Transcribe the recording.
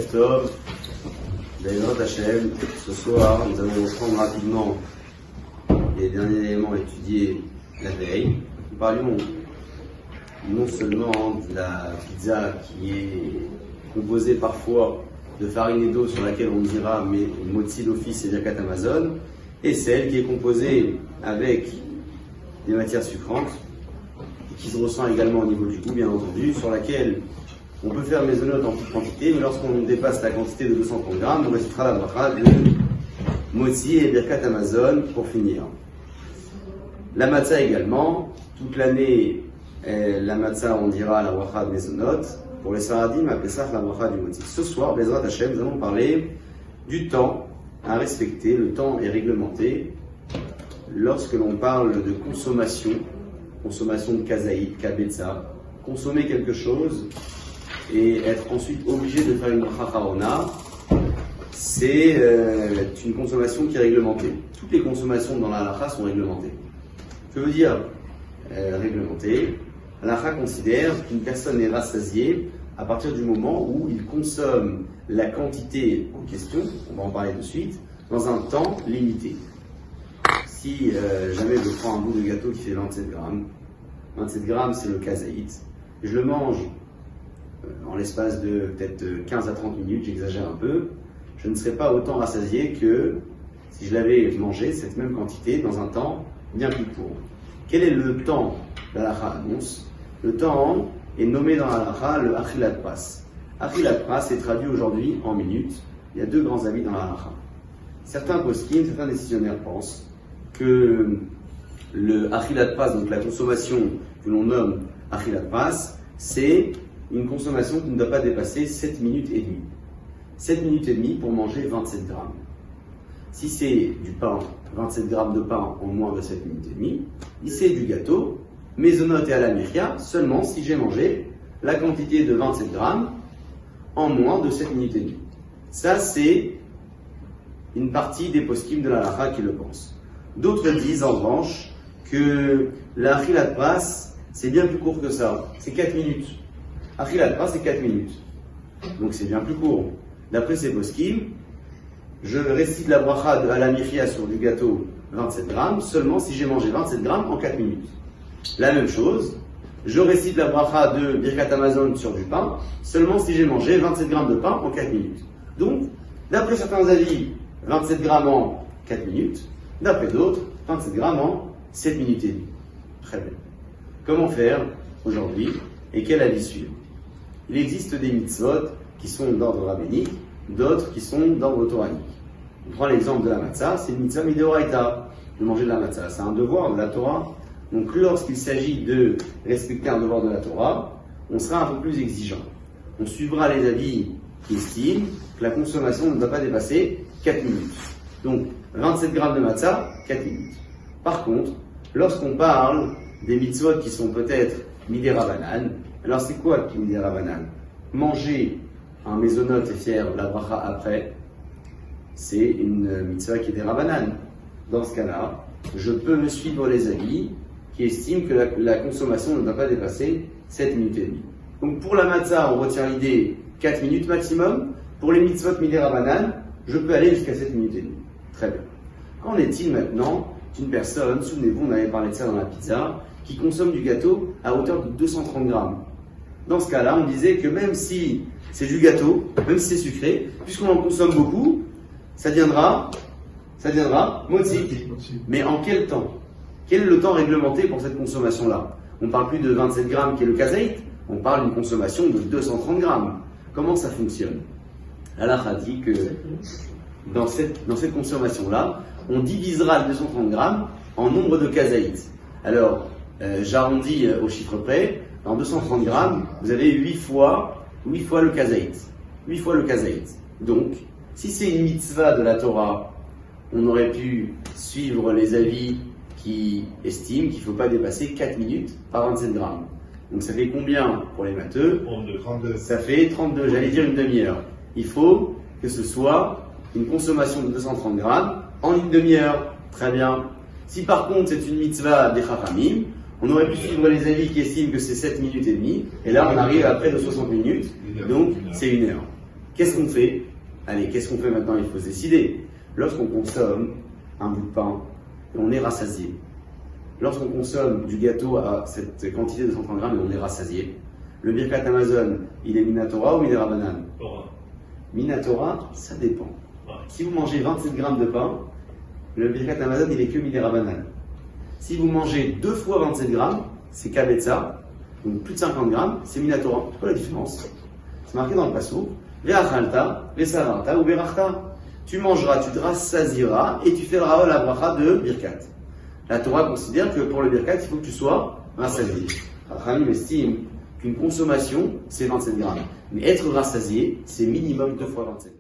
Tov, Bezrat Hashem, ce soir nous allons reprendre rapidement les derniers éléments étudiés la veille. Nous parlions non seulement de la pizza qui est composée parfois de farine et d'eau sur laquelle on dira mais motzi d'office et birkat Amazon, et celle qui est composée avec des matières sucrantes, qui se ressent également au niveau du goût bien entendu, sur laquelle on peut faire maisonnote en toute quantité, mais lorsqu'on dépasse la quantité de 230 grammes, on récitera la bracha de motzi et birkat Amazon pour finir. La matzah également, toute l'année, la matzah on dira la bracha de maisonnote, pour les saradim à Pesach la bracha du motzi. Ce soir, Bezrat Hashem, nous allons parler du temps à respecter. Le temps est réglementé lorsque l'on parle de consommation de kazaït, kabetza, consommer quelque chose et être ensuite obligé de faire une bracha charona, c'est une consommation qui est réglementée. Toutes les consommations dans la halakha sont réglementées. Que veut dire réglementée? La halakha considère qu'une personne est rassasiée à partir du moment où il consomme la quantité en question, on va en parler de suite, dans un temps limité. Si jamais je prends un bout de gâteau qui fait 27 grammes c'est le kazaït, je le mange en l'espace de peut-être 15 à 30 minutes, j'exagère un peu, je ne serai pas autant rassasié que si je l'avais mangé cette même quantité dans un temps bien plus court. Quel est le temps que la halakha annonce? Le temps est nommé dans la halakha le achilat pas. Achilat pas est traduit aujourd'hui en minutes. Il y a deux grands avis dans la halakha. Certains poskim, certains décisionnaires pensent que le achilat pas, donc la consommation que l'on nomme achilat pas, c'est une consommation qui ne doit pas dépasser 7 minutes et demie. 7 minutes et demie pour manger 27 grammes. Si c'est du pain, 27 grammes de pain en moins de 7 minutes et demie, si c'est du gâteau, maisonnote et à la miria, seulement si j'ai mangé la quantité de 27 grammes en moins de 7 minutes et demie. Ça, c'est une partie des poskim de la halakha qui le pensent. D'autres disent en revanche que la achilat pas, c'est bien plus court que ça. C'est 4 minutes. Achilat pas, c'est 4 minutes. Donc c'est bien plus court. D'après ces poskim, je récite la bracha de la miria sur du gâteau 27 grammes seulement si j'ai mangé 27 grammes en 4 minutes. La même chose, je récite la bracha de birkat Amazon sur du pain seulement si j'ai mangé 27 grammes de pain en 4 minutes. Donc, d'après certains avis, 27 grammes en 4 minutes, d'après d'autres, 27 grammes en 7 minutes et demie. Très bien. Comment faire aujourd'hui et quel avis suivre? Il existe des mitzvot qui sont d'ordre rabbinique, d'autres qui sont d'ordre toranique. On prend l'exemple de la matzah, c'est une mitzvah midoraita, de manger de la matzah. C'est un devoir de la Torah. Donc lorsqu'il s'agit de respecter un devoir de la Torah, on sera un peu plus exigeant. On suivra les avis qui estiment que la consommation ne doit pas dépasser 4 minutes. Donc 27 grammes de matzah, 4 minutes. Par contre, lorsqu'on parle des mitzvot qui sont peut-être midé rabanan, alors c'est quoi midé rabanan? Manger un maisonnote et faire la bracha après, c'est une mitzvah qui est des rabanan. Dans ce cas-là, je peux me suivre les avis qui estiment que la consommation ne doit pas dépasser 7 minutes et demie. Donc pour la matzah, on retient l'idée 4 minutes maximum. Pour les mitzvot midé rabanan, je peux aller jusqu'à 7 minutes et demie. Très bien. Qu'en est-il maintenant d'une personne, souvenez-vous, on avait parlé de ça dans la pizza, qui consomme du gâteau à hauteur de 230 grammes. Dans ce cas-là, on disait que même si c'est du gâteau, même si c'est sucré, puisqu'on en consomme beaucoup, ça deviendra motzi. Mais en quel temps? Quel est le temps réglementé pour cette consommation-là? On ne parle plus de 27 grammes qui est le kazaït, on parle d'une consommation de 230 grammes. Comment ça fonctionne? Allah a dit que dans cette consommation-là, on divisera le 230 grammes en nombre de kazaït. Alors, j'arrondis au chiffre près, dans 230 grammes, vous avez 8 fois le kazaït. 8 fois le kazaït. Donc, si c'est une mitzvah de la Torah, on aurait pu suivre les avis qui estiment qu'il ne faut pas dépasser 4 minutes par 27 grammes. Donc ça fait combien pour les matheux? 32. Ça fait 32, j'allais dire une demi-heure. Il faut que ce soit une consommation de 230 grammes en une demi-heure. Très bien. Si par contre c'est une mitzvah des chachamim, on aurait pu suivre les avis qui estiment que c'est 7 minutes et demie, et là on arrive à près de 60 minutes, donc c'est 1 heure. Qu'est-ce qu'on fait? Allez, qu'est-ce qu'on fait maintenant? Il faut se décider. Lorsqu'on consomme un bout de pain, on est rassasié. Lorsqu'on consomme du gâteau à cette quantité de 130 grammes, on est rassasié. Le Birkat Hamazon, il est Minatora ou Minerabanan? Minatora, ça dépend. Si vous mangez 27 grammes de pain, le Birkat Hamazon, il est que Minerabanan. Si vous mangez 2 fois 27 grammes, c'est Kabetza, donc plus de 50 grammes, c'est Minatora. C'est quoi la différence? C'est marqué dans le Passouk. Ve'achalta, ve'sararta ou ve'rachta. Tu mangeras, tu te rassasieras et tu feras la bracha de Birkat. La Torah considère que pour le Birkat, il faut que tu sois rassasié. Rachamim estime qu'une consommation, c'est 27 grammes. Mais être rassasié, c'est minimum 2 fois 27.